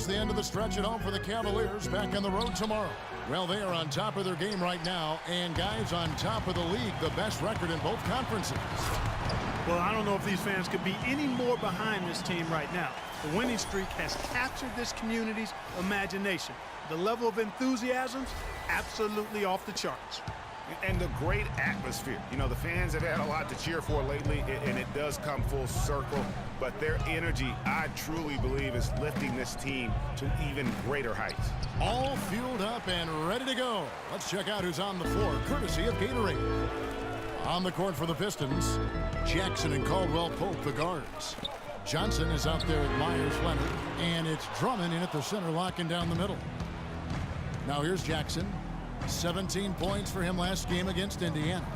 It's the end of the stretch at home for the Cavaliers, back on the road tomorrow. Well, they are on top of their game right now, and guys, on top of the league, the best record in both conferences. Well, I don't know if these fans could be any more behind this team right now. The winning streak has captured this community's imagination. The level of enthusiasm's absolutely off the charts. And the great atmosphere. You know, the fans have had a lot to cheer for lately, and it does come full circle. But their energy, I truly believe, is lifting this team to even greater heights. All fueled up and ready to go. Let's check out who's on the floor, courtesy of Gatorade. On the court for the Pistons, Jackson and Caldwell Pope, the guards. Johnson is out there at Myers Leonard, and it's Drummond in at the center, locking down the middle. Now here's Jackson. 17 points for him last game against Indiana.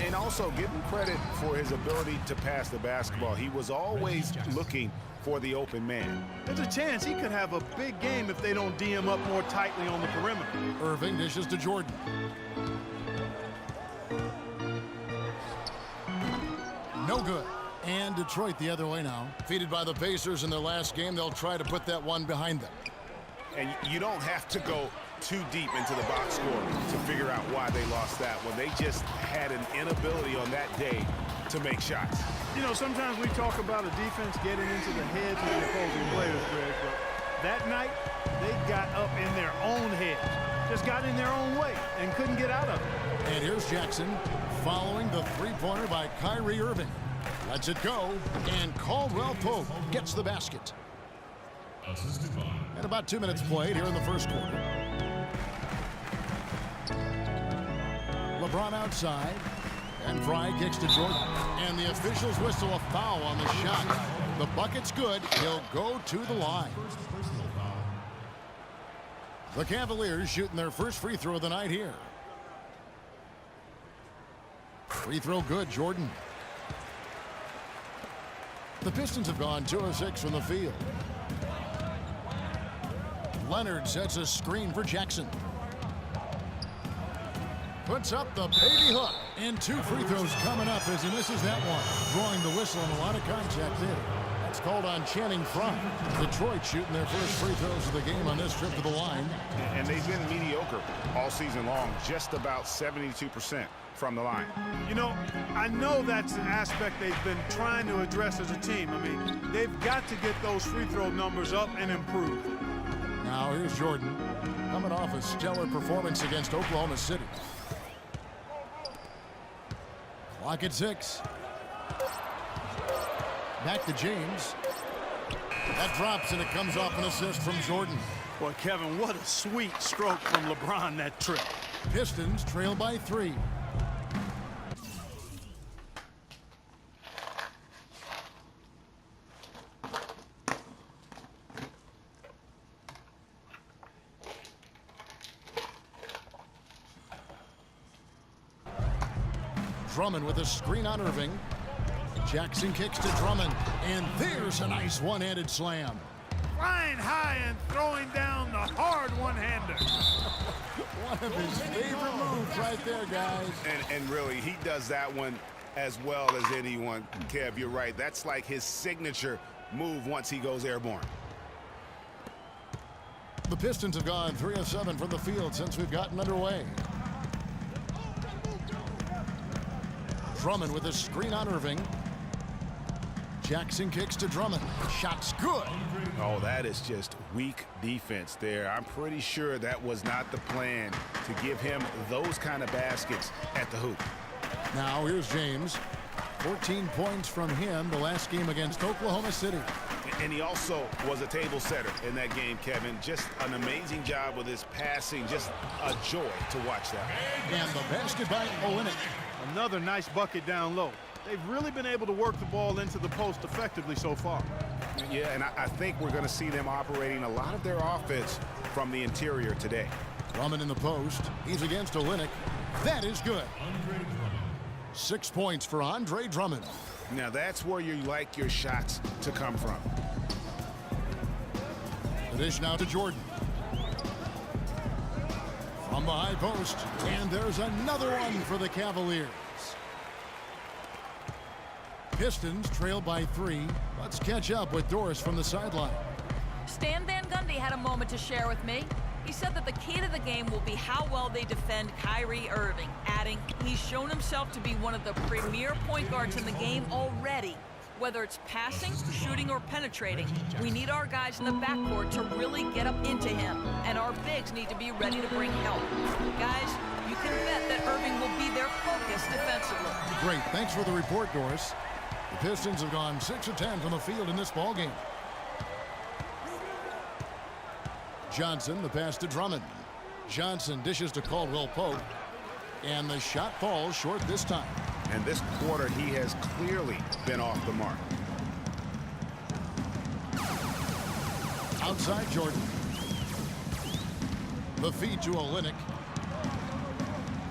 And also give him credit for his ability to pass the basketball. He was always looking for the open man. There's a chance he could have a big game if they don't D him up more tightly on the perimeter. Irving dishes to Jordan. No good. And Detroit the other way now. Defeated by the Pacers in their last game, they'll try to put that one behind them. And you don't have to go too deep into the box score to figure out why they lost that one. They just had an inability on that day to make shots. You know, sometimes we talk about a defense getting into the heads of the opposing players, Greg, but that night they got up in their own heads. Just got in their own way and couldn't get out of it. And here's Jackson following the three-pointer by Kyrie Irving. Lets it go, and Caldwell Pope gets the basket. And about 2 minutes played here in the first quarter. LeBron outside, and Fry kicks to Jordan. And the officials whistle a foul on the shot. The bucket's good. He'll go to the line. The Cavaliers shooting their first free throw of the night here. Free throw good, Jordan. The Pistons have gone 2 of 6 from the field. Leonard sets a screen for Jackson. Puts up the baby hook. And 2 free throws coming up as he misses that one. Drawing the whistle and a lot of contact there. That's called on Channing Frye. Detroit shooting their first free throws of the game on this trip to the line. And they've been mediocre all season long. Just about 72% from the line. You know, I know that's an aspect they've been trying to address as a team. I mean, they've got to get those free throw numbers up and improve. Now here's Jordan, coming off a stellar performance against Oklahoma City. Clock at 6. Back to James. That drops, and it comes off an assist from Jordan. Boy, Kevin, what a sweet stroke from LeBron that trip. Pistons trail by 3. Drummond with a screen on Irving. Jackson kicks to Drummond, and there's a nice one-handed slam. Flying high and throwing down the hard one-hander. One of his favorite moves right there, guys. And really, he does that one as well as anyone. Kev, you're right. That's like his signature move once he goes airborne. The Pistons have gone 3 of 7 from the field since we've gotten underway. Drummond with a screen on Irving. Jackson kicks to Drummond. Shot's good. Oh, that is just weak defense there. I'm pretty sure that was not the plan to give him those kind of baskets at the hoop. Now here's James. 14 points from him the last game against Oklahoma City. And he also was a table setter in that game, Kevin. Just an amazing job with his passing. Just a joy to watch that. And the basket by Olynyk. Another nice bucket down low. They've really been able to work the ball into the post effectively so far. Yeah, and I think we're going to see them operating a lot of their offense from the interior today. Drummond in the post. He's against Olynyk. That is good. 6 points for Andre Drummond. Now that's where you like your shots to come from. The dish now to Jordan. From the high post, and there's another one for the Cavaliers. Pistons trail by 3. Let's catch up with Doris from the sideline. Stan Van Gundy had a moment to share with me. He said that the key to the game will be how well they defend Kyrie Irving, adding, he's shown himself to be one of the premier point guards in the game already. Whether it's passing, shooting, or penetrating, we need our guys in the backcourt to really get up into him, and our bigs need to be ready to bring help. Guys, you can bet that Irving will be their focus defensively. Great. Thanks for the report, Doris. The Pistons have gone 6 of 10 from the field in this ballgame. Johnson, the pass to Drummond. Johnson dishes to Caldwell Pope. And the shot falls short this time. And this quarter, he has clearly been off the mark. Outside Jordan. The feed to Olynyk.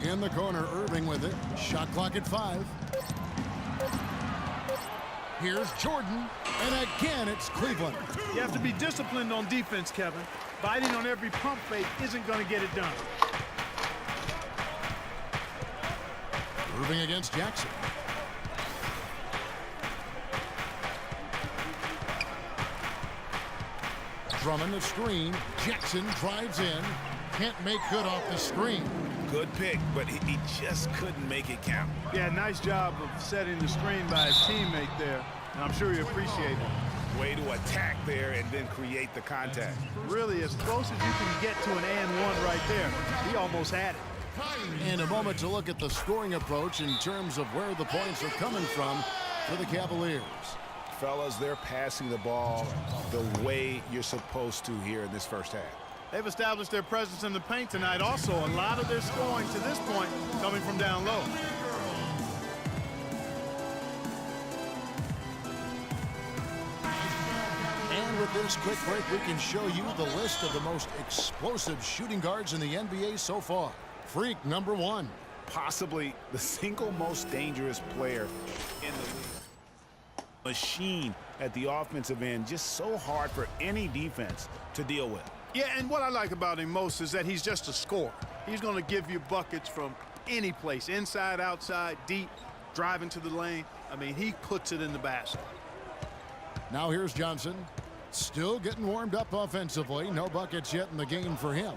In the corner, Irving with it. Shot clock at 5. Here's Jordan. And again, it's Cleveland. You have to be disciplined on defense, Kevin. Biting on every pump fake isn't going to get it done. Irving against Jackson. Drummond the screen. Jackson drives in. Can't make good off the screen. Good pick, but he just couldn't make it count. Yeah, nice job of setting the screen by his teammate there. And I'm sure you appreciate it. Way to attack there and then create the contact. Really, as close as you can get to an and one right there. He almost had it. And a moment to look at the scoring approach in terms of where the points are coming from for the Cavaliers. Fellas, they're passing the ball the way you're supposed to here in this first half. They've established their presence in the paint tonight. Also, a lot of their scoring to this point coming from down low. And with this quick break, we can show you the list of the most explosive shooting guards in the NBA so far. Freak number 1. Possibly the single most dangerous player in the league. Machine at the offensive end, just so hard for any defense to deal with. Yeah, and what I like about him most is that he's just a scorer. He's going to give you buckets from any place, inside, outside, deep, driving to the lane. I mean, he puts it in the basket. Now here's Johnson. Still getting warmed up offensively. No buckets yet in the game for him.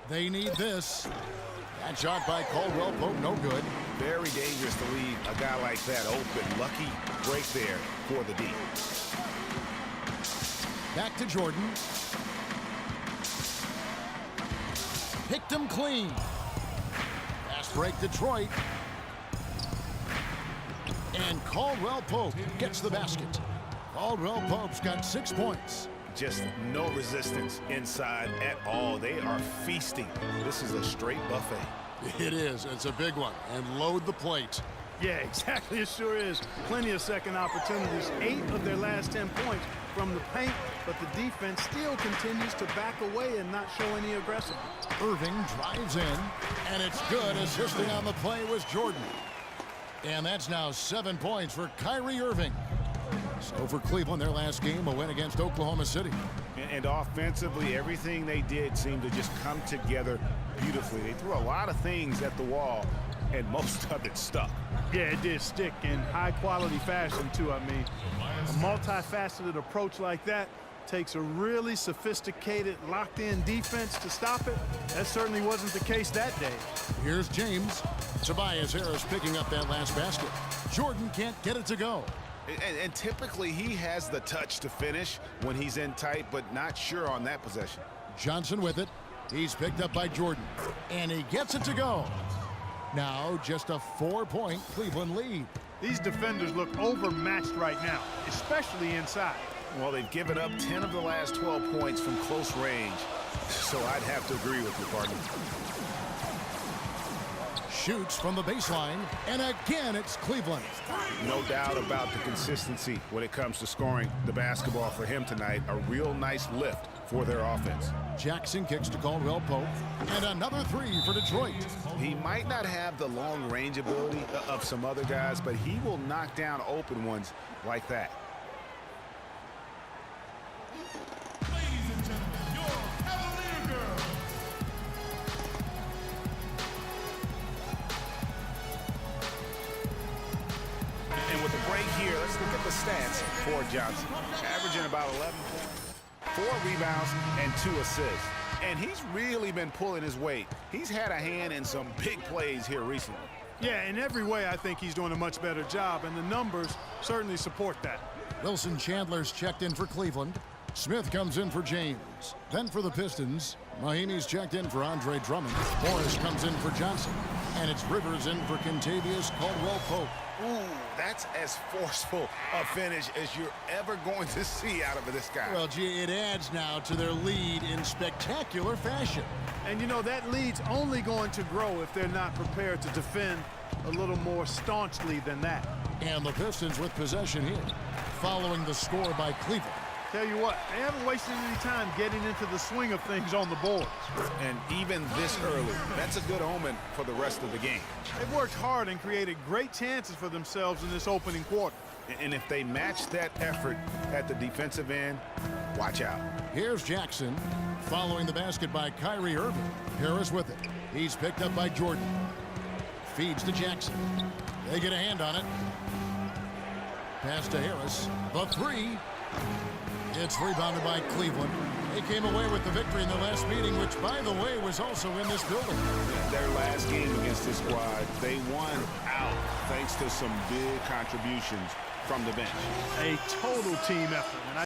They need this. That shot by Caldwell Pope, no good. Very dangerous to leave a guy like that open. Lucky break there for the D. Back to Jordan. Picked him clean. Fast break Detroit. And Caldwell Pope gets the basket. Caldwell Pope's got 6 points. Just no resistance inside at all. They are feasting. This is a straight buffet. It is. It's a big one. And load the plate. Yeah, exactly. It sure is. Plenty of second opportunities. 8 of their last 10 points from the paint, but the defense still continues to back away and not show any aggressiveness. Irving drives in, and it's good. Assisting on the play was Jordan. And that's now 7 points for Kyrie Irving. So for Cleveland, their last game, a win against Oklahoma City. And offensively, everything they did seemed to just come together beautifully. They threw a lot of things at the wall, and most of it stuck. Yeah, it did stick in high-quality fashion, too. I mean, a multifaceted approach like that takes a really sophisticated, locked-in defense to stop it. That certainly wasn't the case that day. Here's James. Tobias Harris picking up that last basket. Jordan can't get it to go. And typically, he has the touch to finish when he's in tight, but not sure on that possession. Johnson with it. He's picked up by Jordan. And he gets it to go. Now just a 4-point Cleveland lead. These defenders look overmatched right now, especially inside. Well, they've given up 10 of the last 12 points from close range, so I'd have to agree with you, partner. Shoots from the baseline, and again it's Cleveland. No doubt about the consistency when it comes to scoring the basketball for him tonight. A real nice lift for their offense. Jackson kicks to Caldwell Pope, and another 3 for Detroit. He might not have the long range ability of some other guys, but he will knock down open ones like that. stats for Johnson. Averaging about 11 points, 4 rebounds, and 2 assists. And he's really been pulling his weight. He's had a hand in some big plays here recently. Yeah, in every way, I think he's doing a much better job, and the numbers certainly support that. Wilson Chandler's checked in for Cleveland. Smith comes in for James. Then for the Pistons, Mahinmi's checked in for Andre Drummond. Morris comes in for Johnson. And it's Rivers in for Kentavious Caldwell-Pope. Ooh, that's as forceful a finish as you're ever going to see out of this guy. Well, gee, it adds now to their lead in spectacular fashion. And, you know, that lead's only going to grow if they're not prepared to defend a little more staunchly than that. And the Pistons with possession here, following the score by Cleveland. Tell you what, they haven't wasted any time getting into the swing of things on the boards. And even this early, that's a good omen for the rest of the game. They've worked hard and created great chances for themselves in this opening quarter. And if they match that effort at the defensive end, watch out. Here's Jackson, following the basket by Kyrie Irving. Harris with it. He's picked up by Jordan. Feeds to Jackson. They get a hand on it. Pass to Harris. The three. It's rebounded by Cleveland. They came away with the victory in the last meeting, which, by the way, was also in this building. Their last game against this squad, they won out thanks to some big contributions from the bench. A total team effort. And